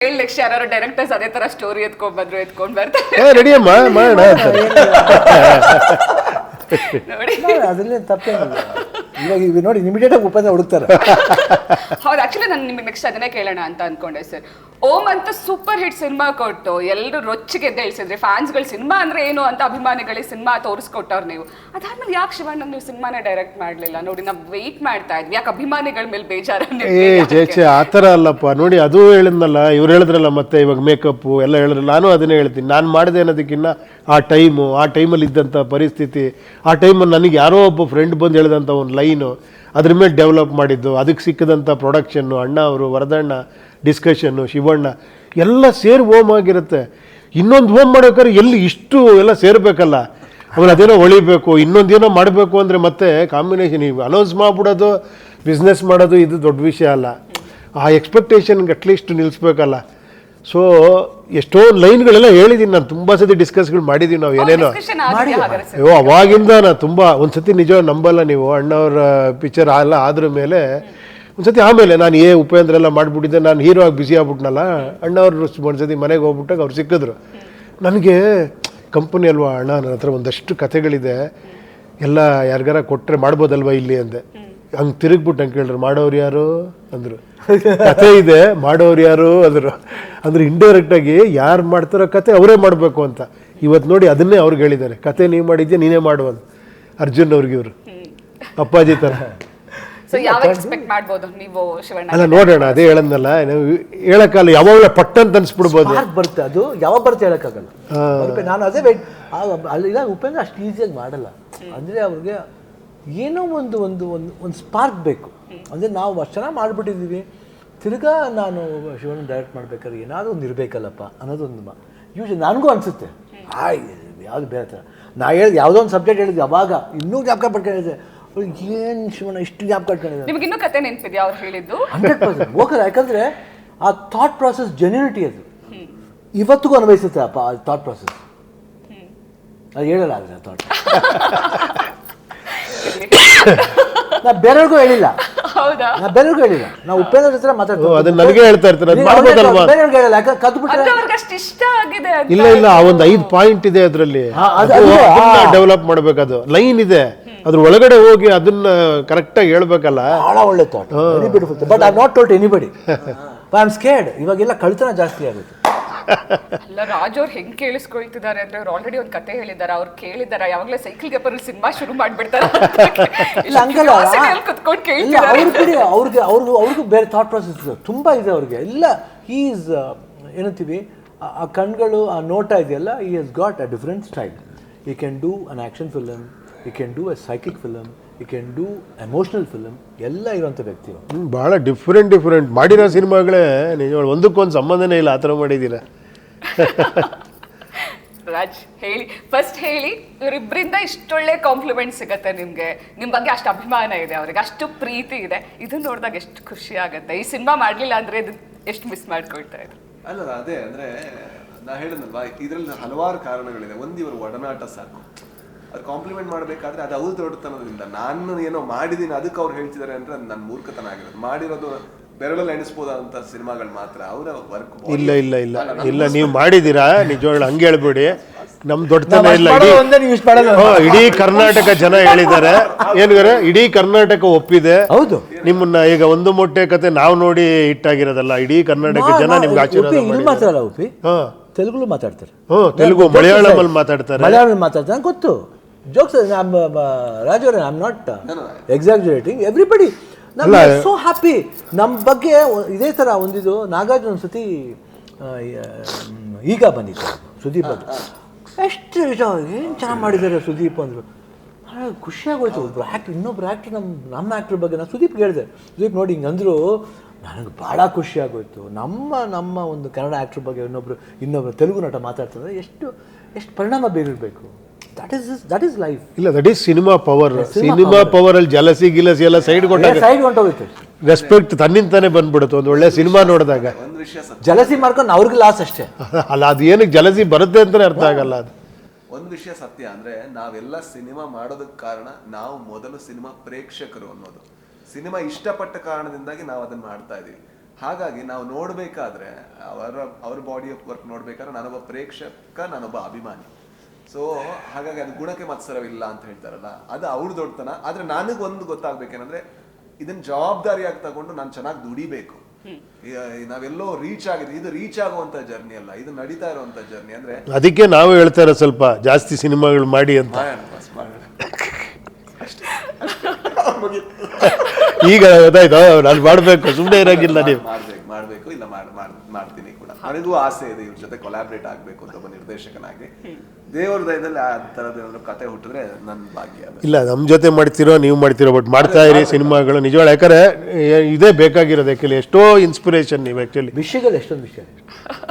7 ಲಕ್ಷ ಯಾರು ಡೈರೆಕ್ಟರ್ಸ್ ಅದೇ ತರ ಸ್ಟೋರಿ ಎತ್ಕೊಂಡ್ ಬರ್ತಾರೆ ರೆಡಿ ಅಮ್ಮ ಮಾಡೋಣ ನೋಡಿ. ಅದ್ರಲ್ಲಿ ತಪ್ಪೇನಿಲ್ಲ. ಇವಾಗ ನೋಡಿ ಇಮಿಡಿಯೇಟ್ ಆಗಿ ಉಪೇಂದ್ರ ಹುಡುಕ್ತಾರೆ. ಹೌದು, ಆಕ್ಚುಲಿ ನಾನು ನಿಮಗೆ ನೆಕ್ಸ್ಟ್ ಅದನ್ನೇ ಕೇಳೋಣ ಅಂತ ಅನ್ಕೊಂಡೆ ಸರ್. ಓಂ ಅಂತ ಸೂಪರ್ ಹಿಟ್ ಸಿನಿಮಾ ಕೊಟ್ಟು ಎಲ್ಲರೂ ರೊಚ್ಚಿಗೆ ಎದ್ದೇಳಿಸಿದ್ರಿ. ಫ್ಯಾನ್ಸ್ಗಳು ಸಿನಿಮಾ ಅಂದ್ರೆ ಏನು ಅಂತ ಅಭಿಮಾನಿಗಳಿಗೆ ಸಿನಿಮಾ ತೋರಿಸ್ಕೊಟ್ಟವ್ರು ನೀವು. ಅದಾದ್ಮೇಲೆ ಯಾಕೆ ಶಿವಣ್ಣ ನೀವು ಸಿನಿಮಾನೇ ಡೈರೆಕ್ಟ್ ಮಾಡ್ಲಿಲ್ಲ? ನೋಡಿ ನಾವು ವೆಯ್ಟ್ ಮಾಡ್ತಾ ಇದ್ವಿ, ಯಾಕೆ ಅಭಿಮಾನಿಗಳ ಮೇಲೆ ಬೇಜಾರ? ಚೇಚೆ ಆ ಥರ ಅಲ್ಲಪ್ಪ. ನೋಡಿ ಅದು ಹೇಳಿದ್ನಲ್ಲ, ಇವ್ರು ಹೇಳಿದ್ರಲ್ಲ, ಮತ್ತೆ ಇವಾಗ ಮೇಕಪ್ಪು ಎಲ್ಲ ಹೇಳಿದ್ರಲ್ಲ, ನಾನು ಅದನ್ನೇ ಹೇಳ್ತೀನಿ. ನಾನು ಮಾಡಿದೆ ಅನ್ನೋದಕ್ಕಿಂತ ಆ ಟೈಮಲ್ಲಿ ಇದ್ದಂಥ ಪರಿಸ್ಥಿತಿ, ಆ ಟೈಮಲ್ಲಿ ನನಗೆ ಯಾರೋ ಒಬ್ಬ ಫ್ರೆಂಡ್ ಬಂದು ಹೇಳಿದಂಥ ಒಂದು ಲೈನು, ಅದ್ರ ಮೇಲೆ ಡೆವಲಪ್ ಮಾಡಿದ್ದು, ಅದಕ್ಕೆ ಸಿಕ್ಕಿದಂಥ ಪ್ರೊಡಕ್ಷನ್ನು, ಅಣ್ಣ ಅವರು, ವರದಣ್ಣ, ಡಿಸ್ಕಷನ್ನು, ಶಿವಣ್ಣ ಎಲ್ಲ ಸೇರಿ ಓಮ್ ಆಗಿರುತ್ತೆ. ಇನ್ನೊಂದು ಓಮ್ ಮಾಡೋಕ್ಕಾದ್ರೆ ಎಲ್ಲಿ ಇಷ್ಟು ಎಲ್ಲ ಸೇರಬೇಕಲ್ಲ. ಆಮೇಲೆ ಅದೇನೋ ಹೊಳಿಬೇಕು, ಇನ್ನೊಂದೇನೋ ಮಾಡಬೇಕು ಅಂದರೆ ಮತ್ತೆ ಕಾಂಬಿನೇಷನ್ ಈಗ ಅನೌನ್ಸ್ ಮಾಡಿಬಿಡೋದು, ಬಿಸ್ನೆಸ್ ಮಾಡೋದು ಇದು ದೊಡ್ಡ ವಿಷಯ ಅಲ್ಲ. ಆ ಎಕ್ಸ್ಪೆಕ್ಟೇಷನ್ಗೆ ಅಟ್ಲೀಸ್ಟ್ ನಿಲ್ಲಿಸ್ಬೇಕಲ್ಲ. ಸೊ ಎಷ್ಟೋ ಲೈನ್ಗಳೆಲ್ಲ ಹೇಳಿದ್ದೀನಿ ನಾನು, ತುಂಬ ಸತಿ ಡಿಸ್ಕಸ್ಗಳು ಮಾಡಿದ್ದೀವಿ ನಾವು, ಏನೇನೋ. ಅಯ್ಯೋ ಅವಾಗಿಂದ ನಾನು ತುಂಬ ಒಂದು ನಿಜ ನಂಬಲ್ಲ ನೀವು, ಅಣ್ಣವ್ರ ಪಿಕ್ಚರ್ ಎಲ್ಲ ಆದ್ರ ಮೇಲೆ ಒಂದು ಆಮೇಲೆ ನಾನು ಉಪೇಂದ್ರ ಎಲ್ಲ ಮಾಡಿಬಿಟ್ಟಿದ್ದೆ, ನಾನು ಹೀರೋ ಆಗಿ ಬ್ಯುಸಿ ಆಗ್ಬಿಟ್ನಲ್ಲ. ಅಣ್ಣವ್ರು ಒಂದ್ಸತಿ ಮನೆಗೆ ಹೋಗ್ಬಿಟ್ಟಾಗ ಅವ್ರು ಸಿಕ್ಕಿದ್ರು ನನಗೆ. ಕಂಪನಿ ಅಲ್ವಾ ಅಣ್ಣ, ನನ್ನ ಹತ್ರ ಒಂದಷ್ಟು ಕಥೆಗಳಿದೆ, ಎಲ್ಲ ಯಾರಿಗಾರ ಕೊಟ್ಟರೆ ಮಾಡ್ಬೋದಲ್ವ ಇಲ್ಲಿ ಅಂದೆ. ಹಂಗೆ ತಿರುಗ್ಬಿಟ್ಟು ಹಂಗೆ ಕೇಳಿದ್ರು, ಮಾಡೋರು ಯಾರು ಅಂದರು. ಕತೆ ಇದೆ, ಮಾಡೋರು ಯಾರು ಅಂದರು. ಅಂದರೆ ಇಂಡೈರೆಕ್ಟಾಗಿ ಯಾರು ಮಾಡ್ತಾರೋ ಕತೆ ಅವರೇ ಮಾಡಬೇಕು ಅಂತ. ಇವತ್ತು ನೋಡಿ ಅದನ್ನೇ ಅವ್ರಿಗೆ ಹೇಳಿದ್ದಾರೆ, ಕತೆ ನೀವು ಮಾಡಿದ್ಯಾ ನೀನೇ ಮಾಡುವಂತ. ಅರ್ಜುನ್ ಅವ್ರಿಗೆ ಇವರು ಅಪ್ಪಾಜಿ ಥರ. ಅಲ್ಲ ನೋಡೋಣ, ಅದೇ ಹೇಳದ್ನಲ್ಲ, ಹೇಳಕ್ಕಲ್ಲ, ಯಾವಾಗಲೂ ಪಟ್ಟಂತ ಅನ್ಸ್ಬಿಡ್ಬೋದು. ಬರುತ್ತೆ, ಅದು ಯಾವಾಗ ಬರುತ್ತೆ ಹೇಳಕ್ಕಾಗಲ್ಲ. ನಾನು ಅದೇ ವೇಟ್ ಅಲ್ಲಿಲ್ಲ, ಉಪೇಂದ್ರ ಅಷ್ಟು ಈಸಿಯಾಗಿ ಮಾಡಲ್ಲ. ಅಂದರೆ ಅವ್ರಿಗೆ ಏನೋ ಒಂದು ಒಂದು ಒಂದು ಒಂದು ಸ್ಪಾರ್ಕ್ ಬೇಕು. ಅಂದರೆ ನಾವು ಅಷ್ಟು ಚೆನ್ನಾಗಿ ಮಾಡಿಬಿಟ್ಟಿದ್ದೀವಿ, ತಿರ್ಗಾ ನಾನು ಶಿವಣ್ಣ ಡೈರೆಕ್ಟ್ ಮಾಡ್ಬೇಕಾದ್ರೆ ಏನಾದರೂ ಒಂದು ಇರಬೇಕಲ್ಲಪ್ಪ ಅನ್ನೋದೊಂದು ಯೂಶಲಿ ನನಗೂ ಅನಿಸುತ್ತೆ. ಯಾವುದು ಬೇರೆ ಥರ ನಾ ಹೇಳಿದೆ, ಯಾವುದೋ ಒಂದು ಸಬ್ಜೆಕ್ಟ್ ಹೇಳಿದ್ವಿ ಅವಾಗ ಇನ್ನೂ ಜ್ಞಾಪಕ ಪಡ್ಕೊಂಡಿದ್ದೆ. ಏನು ಶಿವಣ್ಣ ಇಷ್ಟು ಜ್ಞಾಪಕ ಇಟ್ಕೊಂಡಿದ್ದಾರೆ. ನಿಮ್ಗೆ ಇನ್ನೂ ಕತೆ ನೆನಪಿದೆಯಾ ಅವ್ರು ಹೇಳಿದ್ದು? 100% ಹೋಗಲ್ಲ. ಯಾಕಂದರೆ ಆ ಥಾಟ್ ಪ್ರಾಸೆಸ್ ಜೆನ್ಯೂನಿಟಿ ಅದು ಇವತ್ತಿಗೂ ಅನ್ವಯಿಸುತ್ತೆ. ಅಪ್ಪ ಆ ಥಾಟ್ ಪ್ರಾಸೆಸ್ ಅದು ಹೇಳಲ್ಲ. ಆದರೆ ಆ ಥಾಟ್ ನಾ ಬೇರೆಯವ್ರಿಗೂ ಹೇಳಿಲ್ಲ. ಹೌದಾ? ನಾ ಬೇರೆಯವ್ರಿಗೂ ಹೇಳಿಲ್ಲ. ನಾವು ಉಪೇಂದ್ರ ಹತ್ರ ಮಾತಾಡ್ತೀವಿ, ಅದನ್ನ ನನಗೆ ಹೇಳ್ತಾ ಇರ್ತಾರೆ, ಬೇರೆಯವ್ರಿಗೆ ಹೇಳಿಲ್ಲ. ಯಾಕಂದ್ರೆ ಕದ್ಬಿಟ್ರೆ ಅಷ್ಟು ಇಷ್ಟ ಆಗಿದೆ. ಇಲ್ಲ ಇಲ್ಲ, ಆ ಒಂದು 5 ಪಾಯಿಂಟ್ ಇದೆ ಅದರಲ್ಲಿ, ಡೆವಲಪ್ ಮಾಡ್ಬೇಕು. ಅದು ಲೈನ್ ಇದೆ, ಅದ್ರ ಒಳಗಡೆ ಹೋಗಿ ಅದನ್ನ ಕರೆಕ್ಟಾಗಿ ಹೇಳ್ಬೇಕಲ್ಲ. ಬಹಳ ಒಳ್ಳೆ thought, very beautiful. But I not told anybody. I am scared. ಇವಾಗೆಲ್ಲ ಕಳ್ತನ ಜಾಸ್ತಿ ಆಗುತ್ತೆ. ಅಲ್ಲ, ರಾಜ್ ಅವ್ರು ಹೆಂಗ್ ಕೇಳಿಸ್ಕೊಳ್ತಿದ್ದಾರೆ ಅಂದ್ರೆ, ಅವ್ರು ಆಲ್ರೆಡಿ ಒಂದು ಕತೆ ಹೇಳಿದ್ದಾರೆ. ಅವ್ರು ಕೇಳಿದಾರ ಯಾವಾಗಲೇ ಸೈಕಲ್ಗೆ ಬರೋ ಸಿನಿಮಾ ಶುರು ಮಾಡ್ಬಿಡ್ತಾರೆ. ಅವ್ರಿಗೂ ಬೇರೆ ಥಾಟ್ ಪ್ರಾಸೆಸ್ ತುಂಬ ಇದೆ ಅವ್ರಿಗೆ ಎಲ್ಲ. ಈಸ್ ಏನಂತೀವಿ, ಆ ಕಣ್ಗಳು, ಆ ನೋಟ ಇದೆಯಲ್ಲ, he has got a different style. He can do an action film, he can do a psychic film, he can do emotional film, ಎಲ್ಲ ಇರೋಂಥ ವ್ಯಕ್ತಿ. ಭಾಳ ಡಿಫ್ರೆಂಟ್ ಮಾಡಿರೋ ಸಿನಿಮಾಗಳೇ ನಿಜ, ಒಂದಕ್ಕೊಂದು ಸಂಬಂಧನೇ ಇಲ್ಲ, ಆ ಥರ ಮಾಡಿದ್ದೀರಾ. ರಾಜ್ ಹೇಳಿ, ಫಸ್ಟ್ ಹೇಳಿ, ಇವರಿಬ್ಬರಿಂದ ಇಷ್ಟೊಳ್ಳೆ ಕಾಂಪ್ಲಿಮೆಂಟ್ ಸಿಗತ್ತೆ ನಿಮ್ಗೆ, ನಿಮ್ ಬಗ್ಗೆ ಅಷ್ಟು ಅಭಿಮಾನ ಇದೆ, ಅವ್ರಿಗೆ ಅಷ್ಟು ಪ್ರೀತಿ ಇದೆ. ಇದನ್ನ ನೋಡಿದಾಗ ಎಷ್ಟು ಖುಷಿ ಆಗುತ್ತೆ. ಈ ಸಿನಿಮಾ ಮಾಡ್ಲಿಲ್ಲ ಅಂದ್ರೆ ಇದು ಎಷ್ಟು ಮಿಸ್ ಮಾಡ್ಕೊಳ್ತಾ ಇದ್ರು. ಅಲ್ಲ ಅದೇ ಅಂದ್ರೆ ನಾ ಹೇಳಿದ್ನಲ್ವಾ, ಇದ್ರಲ್ಲಿ ಹಲವಾರು ಕಾರಣಗಳಿದೆ. ಒಂದು ಇವರು ಒಡನಾಟ ಸಾಕು. ಅದು ಕಾಂಪ್ಲಿಮೆಂಟ್ ಮಾಡಬೇಕಾದ್ರೆ ಅದು ಅವ್ರು ದೊಡ್ಡತನದಿಂದ, ನಾನು ಏನೋ ಮಾಡಿದ್ದೀನಿ ಅದಕ್ಕೆ ಅವ್ರು ಹೇಳ್ತಿದ್ದಾರೆ ಅಂದ್ರೆ ನನ್ನ ಮೂರ್ಖತನ ಆಗಿರೋದು. ಮಾಡಿರೋದು ಬೆರಳಲ್ಲಿ ಎಣಿಸ್ಬೋದಂತ ಸಿನಿಮಾಗಳು ಮಾತ್ರ, ಅವರ ವರ್ಕ್. ಇಲ್ಲ ಇಲ್ಲ ಇಲ್ಲ ಇಲ್ಲ, ನೀವು ಮಾಡಿದ್ದೀರಾ ನಿಜವಾಗ್ಲೂ, ಹಂಗೆ ಹೇಳ್ಬೇಡಿ. ನಮ್ ದೊಡ್ಡತನ ಇಲ್ಲ. ಇಡೀ ಕರ್ನಾಟಕ ಜನ ಹೇಳಿದ್ದಾರೆ, ಏನ್ಗಾರೆ ಇಡೀ ಕರ್ನಾಟಕ ಒಪ್ಪಿದೆ. ಹೌದು, ನಿಮ್ಮನ್ನ ಈಗ ಒಂದು ಮೊಟ್ಟೆ ಕತೆ ನಾವು ನೋಡಿ ಹಿಟ್ಟಾಗಿರೋದಲ್ಲ, ಇಡೀ ಕರ್ನಾಟಕ ಜನ ನಿಮ್ಗೆ ಆಶೀರ್ವಾದ ಮಾಡಿ. ತೆಲುಗು ಮಾತಾಡ್ತಾರೆ, ತೆಲುಗು, ಮಲಯಾಳಮಲ್ಲಿ ಮಾತಾಡ್ತಾರೆ, ಮಲಯಾಳಂ ಮಾತಾಡ್ತಾರೆ, ಗೊತ್ತು. ಜೋಕ್ಸ್ ರಾಜು ಅವರೇ, I am not exaggerating. Everybody so happy ನಮ್ಮ ಬಗ್ಗೆ. ಇದೇ ಥರ ಒಂದಿದು ನಾಗಾರ್ಜುನ ಒಂದ್ಸತಿ ಈಗ ಬಂದಿತ್ತು ಸುದೀಪ್ ಅದು, ಎಷ್ಟು ಏನು ಚೆನ್ನಾಗಿ ಮಾಡಿದ್ದಾರೆ ಸುದೀಪ್ ಅಂದರು. ಖುಷಿಯಾಗೋಯ್ತು. ಇನ್ನೊಬ್ರು ಆ್ಯಕ್ಟ್ರ್ ನಮ್ಮ ಆ್ಯಕ್ಟ್ರ್ ಬಗ್ಗೆ ನಾನು ಸುದೀಪ್ಗೆ ಹೇಳಿದೆ. ಸುದೀಪ್ ನೋಡಿ ಹಿಂಗಂದ್ರು ನನಗೆ ಭಾಳ ಖುಷಿಯಾಗೋಯ್ತು. ನಮ್ಮ ಒಂದು ಕನ್ನಡ ಆ್ಯಕ್ಟ್ರ್ ಬಗ್ಗೆ ಇನ್ನೊಬ್ರು ತೆಲುಗು ನಟ ಮಾತಾಡ್ತಾರೆ, ಎಷ್ಟು ಪರಿಣಾಮ ಬೀರಿರಬೇಕು. That is life. ಇಲ್ಲ, that is cinema power. Cinema power ಅಲ್ಲಿ ಜಲಸಿ ಗಿಲಸಿ ಎಲ್ಲ ಸೈಡ್ ಹೊಂಟೋಗುತ್ತೆ. ರೆಸ್ಪೆಕ್ಟ್ ತನ್ನಿಂತಾನೆ ಬಂದ್ಬಿಡುತ್ತೆ ಒಂದು ಒಳ್ಳೆ ಸಿನಿಮಾ ನೋಡಿದಾಗ. ಜಲಸಿ ಮಾಡ್ಕೊಂಡು ಅವ್ರಿಗೆ ಲಾಸ್ ಅಷ್ಟೇ ಅಲ್ಲ, ಅದು ಏನಕ್ಕೆ ಜಲಸಿ ಬರುತ್ತೆ ಅಂತಾನೆ ಅರ್ಥ ಆಗಲ್ಲ. ಅದು ಒಂದು ವಿಷಯ ಸತ್ಯ ಅಂದ್ರೆ, ನಾವೆಲ್ಲ ಸಿನಿಮಾ ಮಾಡೋದಕ್ಕೆ ಕಾರಣ ನಾವು ಮೊದಲು ಸಿನಿಮಾ ಪ್ರೇಕ್ಷಕರು ಅನ್ನೋದು. ಸಿನಿಮಾ ಇಷ್ಟಪಟ್ಟ ಕಾರಣದಿಂದಾಗಿ ನಾವು ಅದನ್ನ ಮಾಡ್ತಾ ಇದೀವಿ. ಹಾಗಾಗಿ ನಾವು ನೋಡ್ಬೇಕಾದ್ರೆ ಅವ್ರ ಬಾಡಿ ಆಫ್ ವರ್ಕ್ ನೋಡ್ಬೇಕಾದ್ರೆ ನಾನೊಬ್ಬ ಪ್ರೇಕ್ಷಕ, ನಾನೊಬ್ಬ ಅಭಿಮಾನಿ. ಸೊ ಹಾಗಾಗಿ ಅದು ಗುಣಕ್ಕೆ ಮತ್ಸರವಿಲ್ಲ ಅಂತ ಹೇಳ್ತಾರಲ್ಲ, ಅದು ಅವ್ರ ದೊಡ್ಡತನ. ಆದ್ರೆ ನನಗೊಂದು ಗೊತ್ತಾಗ್ಬೇಕೇನಂದ್ರೆ ಇದನ್ನ ಜವಾಬ್ದಾರಿಯಾಗಿ ತಗೊಂಡು ನಾನು ಚೆನ್ನಾಗಿ ದುಡಿಬೇಕು. ನಾವೆಲ್ಲೋ ರೀಚ್ ಆಗಿದೆ, ಇದು ರೀಚ್ ಆಗುವಂತ ಜರ್ನಿ ಅಲ್ಲ, ಇದು ನಡೀತಾ ಇರುವಂತ ಜರ್ನಿ. ಅಂದ್ರೆ ಅದಕ್ಕೆ ನಾವು ಹೇಳ್ತಾರೆ ಸ್ವಲ್ಪ ಜಾಸ್ತಿ ಸಿನಿಮಾಗಳು ಮಾಡಿ ಅಂತ. ಈಗ ಗೊತ್ತಾಯ್ತು, ನಾನು ಮಾಡಬೇಕು, ಸುಮ್ಮನೆ ಇರಂಗಿಲ್ಲ ನೀವು. ಮಾಡ್ಬೇಕು ಇಲ್ಲ ಮಾಡ್ತೀನಿ ಕೂಡ. ನನಗೂ ಆಸೆ ಇದೆ ಇವ್ರ ಜೊತೆ ಕೊಲಾಬ್ರೇಟ್ ಆಗ್ಬೇಕು ಅಂತ ಒಬ್ಬ ನಿರ್ದೇಶಕನಾಗಿ. ದೇವ್ರ ದಯದಲ್ಲಿ ಆ ತರದ ಏನಾದ್ರು ಕತೆ ಹುಟ್ಟಿದ್ರೆ ನನ್ನ ಭಾಗ್ಯ ಅದು. ಇಲ್ಲ, ನಮ್ಮ ಜೊತೆ ಮಾಡ್ತಿರೋ, ನೀವು ಮಾಡ್ತಿರೋ, ಬಟ್ ಮಾಡ್ತಾ ಇರಿ ಸಿನಿಮಾಗಳು. ನಿಜವಾಗ್ಲೂ ಯಾಕಂದ್ರೆ ಇದೇ ಬೇಕಾಗಿರೋದು. ಆ್ಯಕ್ಚುಲಿ ಎಷ್ಟೋ ಇನ್ಸ್ಪಿರೇಷನ್ ನೀವು ಆ್ಯಕ್ಚುಲಿ ವಿಷಯಗಳು ಎಷ್ಟೊಂದು ವಿಷಯ